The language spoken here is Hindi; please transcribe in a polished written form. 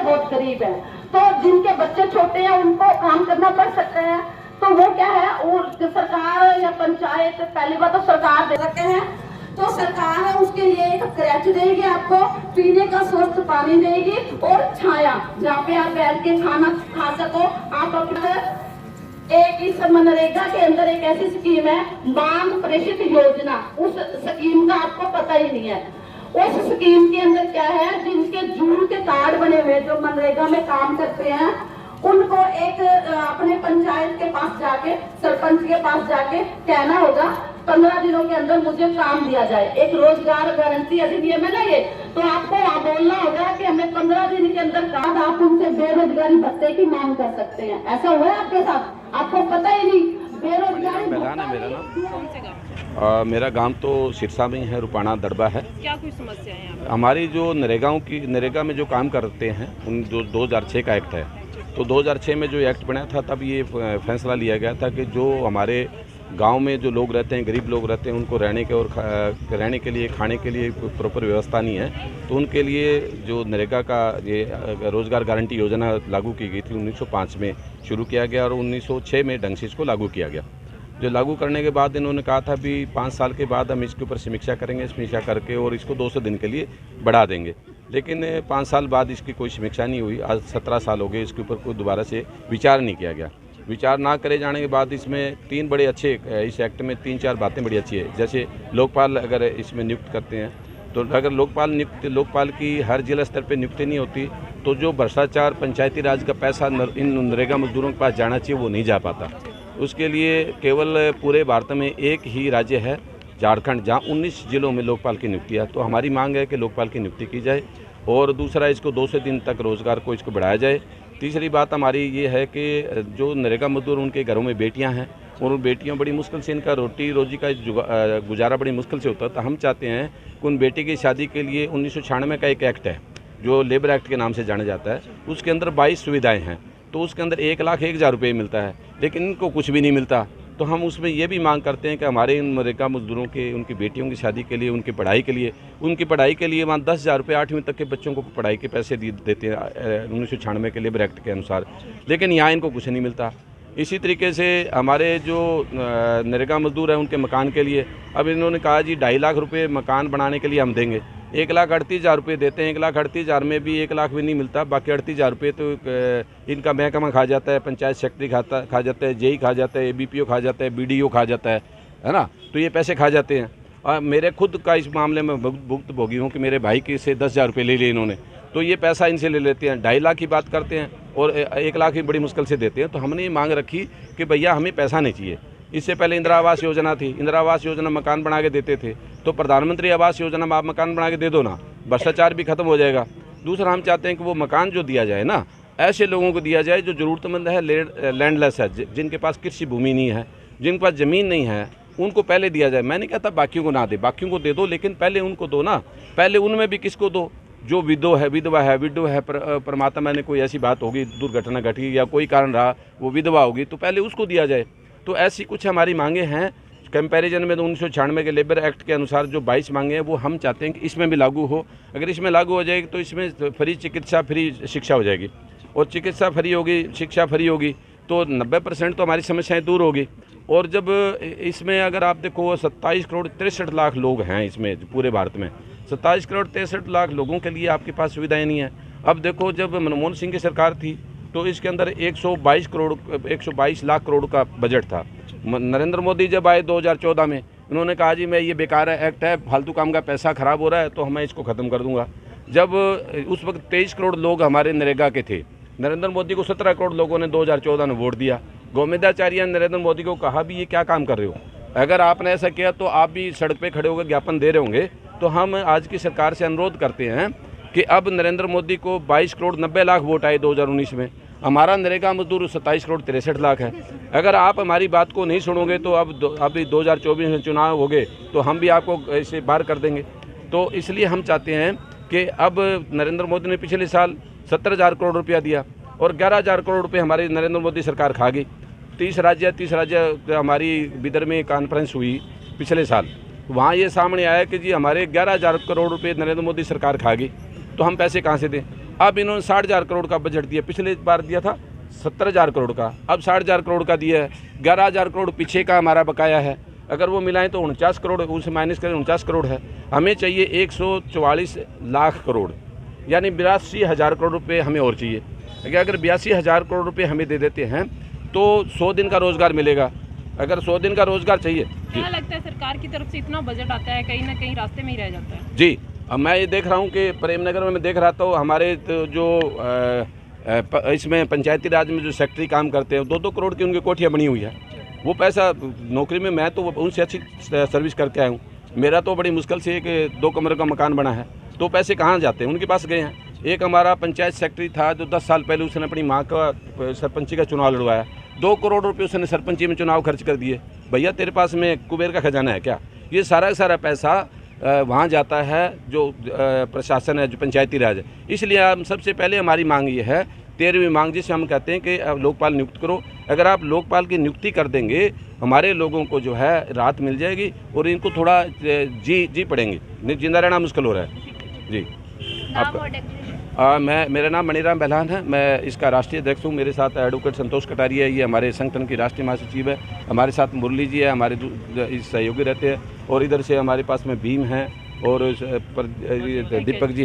बहुत गरीब है, तो जिनके बच्चे छोटे हैं उनको काम करना पड़ सकता है। तो वो क्या है, और सरकार या पंचायत, पहली बात तो सरकार दे सकते हैं, तो सरकार है उसके लिए एक क्रैच देगी, आपको पीने का स्वच्छ पानी देगी और छाया जहाँ पे आप बैठ के खाना खा सको। आप अपना एक इस मनरेगा के अंदर एक ऐसी स्कीम है मांग प्रेषित योजना, उस स्कीम का आपको पता ही नहीं है। उस स्कीम के अंदर क्या है, जिनके जून के कार्ड बने हुए जो मनरेगा में काम करते हैं उनको एक अपने पंचायत के पास जाके, सरपंच के पास जाके कहना होगा 15 दिनों के अंदर मुझे काम दिया जाए। एक रोजगार गारंटी अधिनियम है ना ये, तो आपको वहाँ बोलना होगा कि हमें 15 दिन के अंदर काम, आप उनसे बेरोजगारी भत्ते की मांग कर सकते हैं। ऐसा हुआ है आपके साथ? आपको पता ही नहीं बेरोजगारी। मैदान है मेरा नाम, मेरा गांव तो सिरसा में है, रुपाना दड़बा है। क्या कोई समस्या है यहाँ? हमारी जो नरेगा में जो काम करते हैं उन जो 2006 का एक्ट है, तो 2006 में जो एक्ट बना था तब ये फैसला लिया गया था कि जो हमारे गांव में जो लोग रहते हैं, गरीब लोग रहते हैं, उनको रहने के लिए, खाने के लिए प्रॉपर व्यवस्था नहीं है, तो उनके लिए जो नरेगा का ये रोज़गार गारंटी योजना लागू की गई थी 1905 में शुरू किया गया और 1906 में ढंग से इसको लागू किया गया। जो लागू करने के बाद इन्होंने कहा था भी 5 साल के बाद हम इसके ऊपर समीक्षा करेंगे, समीक्षा करके और इसको 200 दिन के लिए बढ़ा देंगे। लेकिन 5 साल बाद इसकी कोई समीक्षा नहीं हुई। आज 17 साल हो गए, इसके ऊपर कोई दोबारा से विचार नहीं किया गया। विचार ना करे जाने के बाद इसमें 3 बड़े अच्छे, इस एक्ट में 3-4 बातें बड़ी अच्छी है। जैसे लोकपाल अगर इसमें नियुक्त करते हैं, तो अगर लोकपाल की हर जिला स्तर पर नियुक्ति नहीं होती तो जो भ्रष्टाचार, पंचायती राज का पैसा इन नरेगा मजदूरों के पास जाना चाहिए वो नहीं जा पाता। उसके लिए केवल पूरे भारत में एक ही राज्य है झारखंड, जहाँ 19 जिलों में लोकपाल की नियुक्ति है। तो हमारी मांग है कि लोकपाल की नियुक्ति की जाए और दूसरा इसको 200 दिन तक रोज़गार को इसको बढ़ाया जाए। तीसरी बात हमारी ये है कि जो नरेगा मजदूर उनके घरों में बेटियां हैं और उन बेटियां बड़ी मुश्किल से इनका रोटी रोजी का गुजारा बड़ी मुश्किल से होता है, तो हम चाहते हैं कि उन बेटी की शादी के लिए 1996 का एक एक्ट है जो लेबर एक्ट के नाम से जाना जाता है, उसके अंदर 22 सुविधाएँ हैं, तो उसके अंदर 1,01,000 रुपये मिलता है, लेकिन इनको कुछ भी नहीं मिलता। तो हम उसमें ये भी मांग करते हैं कि हमारे इन नरेगा मजदूरों के, उनकी बेटियों की शादी के लिए, उनकी पढ़ाई के लिए वहाँ 10,000 रुपये 8वीं तक के बच्चों को पढ़ाई के पैसे देते हैं 1996 के लेबर एक्ट के अनुसार, लेकिन यहाँ इनको कुछ नहीं मिलता। इसी तरीके से हमारे जो नरेगा मजदूर हैं उनके मकान के लिए अब इन्होंने कहा जी 2.5 लाख रुपये मकान बनाने के लिए हम देंगे। 1,38,000 रुपये देते हैं, 1,38,000 में भी 1 लाख भी नहीं मिलता, बाकी 38,000 रुपये तो इनका महकमा खा जाता है, पंचायत सेक्रेटरी खा जाता है, जेई खा जाता है, बीपीओ खा जाता है, बीडीओ खा जाता है ना, तो ये पैसे खा जाते हैं। और मेरे खुद का इस मामले में भुक्तभोगी हूँ कि मेरे भाई के से 10,000 रुपये ले लिए इन्होंने, तो ये पैसा इनसे ले लेते हैं। 2.5 लाख की बात करते हैं और 1 लाख ही बड़ी मुश्किल से देते हैं। तो हमने ये मांग रखी कि भैया हमें पैसा नहीं चाहिए। इससे पहले इंदिरा आवास योजना थी, इंदिरा आवास योजना मकान बना के देते थे, तो प्रधानमंत्री आवास योजना में आप मकान बना के दे दो ना, भ्रष्टाचार भी खत्म हो जाएगा। दूसरा हम चाहते हैं कि वो मकान जो दिया जाए ना, ऐसे लोगों को दिया जाए जो ज़रूरतमंद है, लैंडलेस है, जिनके पास कृषि भूमि नहीं है, जिनके पास ज़मीन नहीं है, उनको पहले दिया जाए। मैं नहीं कहता बाकियों को ना दे, बाकियों को दे दो, लेकिन पहले उनको दो ना। पहले उनमें भी किसको दो, जो विधवा है, परमात्मा ने कोई ऐसी बात होगी, दुर्घटना घटी या कोई कारण रहा वो विधवा होगी, तो पहले उसको दिया जाए। तो ऐसी कुछ हमारी मांगे हैं। कंपैरिजन में तो 1996 के लेबर एक्ट के अनुसार जो 22 मांगे हैं वो हम चाहते हैं कि इसमें भी लागू हो। अगर इसमें लागू हो जाएगी तो इसमें फ्री चिकित्सा, फ्री शिक्षा हो जाएगी, और चिकित्सा फ्री होगी, शिक्षा फ्री होगी, तो 90% तो हमारी समस्याएं दूर होगी। और जब इसमें अगर आप देखो 27 करोड़ 63 लाख लोग हैं इसमें पूरे भारत में, 27 करोड़ 63 लाख लोगों के लिए आपके पास सुविधाएँ नहीं हैं। अब देखो जब मनमोहन सिंह की सरकार थी तो इसके अंदर 122 लाख करोड़ का बजट था। नरेंद्र मोदी जब आए 2014 में, उन्होंने कहा जी मैं ये बेकार एक्ट है, फालतू काम का पैसा खराब हो रहा है, तो मैं इसको ख़त्म कर दूंगा। जब उस वक्त 23 करोड़ लोग हमारे नरेगा के थे, नरेंद्र मोदी को 17 करोड़ लोगों ने 2014 में वोट दिया। गोविंदाचार्य ने नरेंद्र मोदी को कहा भी ये क्या काम कर रहे हो, अगर आपने ऐसा किया तो आप भी सड़क पर खड़े होकर ज्ञापन दे रहे होंगे। तो हम आज की सरकार से अनुरोध करते हैं कि अब नरेंद्र मोदी को 22 करोड़ 90 लाख वोट आए 2019 में, हमारा नरेगा मजदूर 27 करोड़ 63 लाख है। अगर आप हमारी बात को नहीं सुनोगे तो अब 2024 में चुनाव हो गए तो हम भी आपको ऐसे बाहर कर देंगे। तो इसलिए हम चाहते हैं कि अब नरेंद्र मोदी ने पिछले साल 70,000 करोड़ रुपया दिया और 11,000 करोड़ रुपये हमारी नरेंद्र मोदी सरकार खा गई। 30 राज्य हमारी बिदर में कॉन्फ्रेंस हुई पिछले साल, वहाँ ये सामने आया कि जी हमारे 11,000 करोड़ रुपये नरेंद्र मोदी सरकार खा गई, तो हम पैसे कहाँ से दें। अब इन्होंने 60,000 करोड़ का बजट दिया, पिछले बार दिया था 70,000 करोड़ का, अब 60,000 करोड़ का दिया है। 11,000 करोड़ पीछे का हमारा बकाया है, अगर वो मिलाएं तो 49 करोड़, उसे माइनस करें 49 करोड़ है। हमें चाहिए 144 लाख करोड़, यानी 82,000 करोड़ रुपये हमें और चाहिए। अगर 82,000 करोड़ रुपये हमें दे देते हैं तो 100 दिन का रोज़गार मिलेगा। अगर 100 दिन का रोज़गार चाहिए, क्या लगता है सरकार की तरफ से इतना बजट आता है, कहीं ना कहीं रास्ते में ही रह जाता है? जी, अब मैं ये देख रहा हूँ कि प्रेमनगर में मैं देख रहा था, हमारे तो जो इसमें पंचायती राज में जो सेक्रेटरी काम करते हैं 2-2 करोड़ की उनकी कोठियाँ बनी हुई है। वो पैसा नौकरी में, मैं तो उनसे अच्छी सर्विस करके आया हूँ। मेरा तो बड़ी मुश्किल से एक 2 कमरे का मकान बना है, तो पैसे कहाँ जाते हैं? उनके पास गए हैं। एक हमारा पंचायत सेक्रेटरी था जो 10 साल पहले उसने अपनी माँ का सरपंची का चुनाव लड़वाया, 2 करोड़ रुपये उसने सरपंची में चुनाव खर्च कर दिए। भैया तेरे पास में कुबेर का खजाना है क्या? ये सारा का सारा पैसा वहाँ जाता है जो प्रशासन है, जो पंचायती राज है। इसलिए हम सबसे पहले हमारी मांग ये है, 13वीं मांग जिसे हम कहते हैं कि लोकपाल नियुक्त करो। अगर आप लोकपाल की नियुक्ति कर देंगे, हमारे लोगों को जो है राहत मिल जाएगी और इनको थोड़ा जी पड़ेंगे, नहीं जिंदा रहना मुश्किल हो रहा है। जी, मेरा नाम मणिराम बहलान है, मैं इसका राष्ट्रीय अध्यक्ष हूँ। मेरे साथ एडवोकेट संतोष कटारिया, ये हमारे संगठन की राष्ट्रीय महासचिव है। हमारे साथ मुरली जी है, हमारे सहयोगी रहते हैं, और इधर से हमारे पास में भीम हैं और दीपक जी है।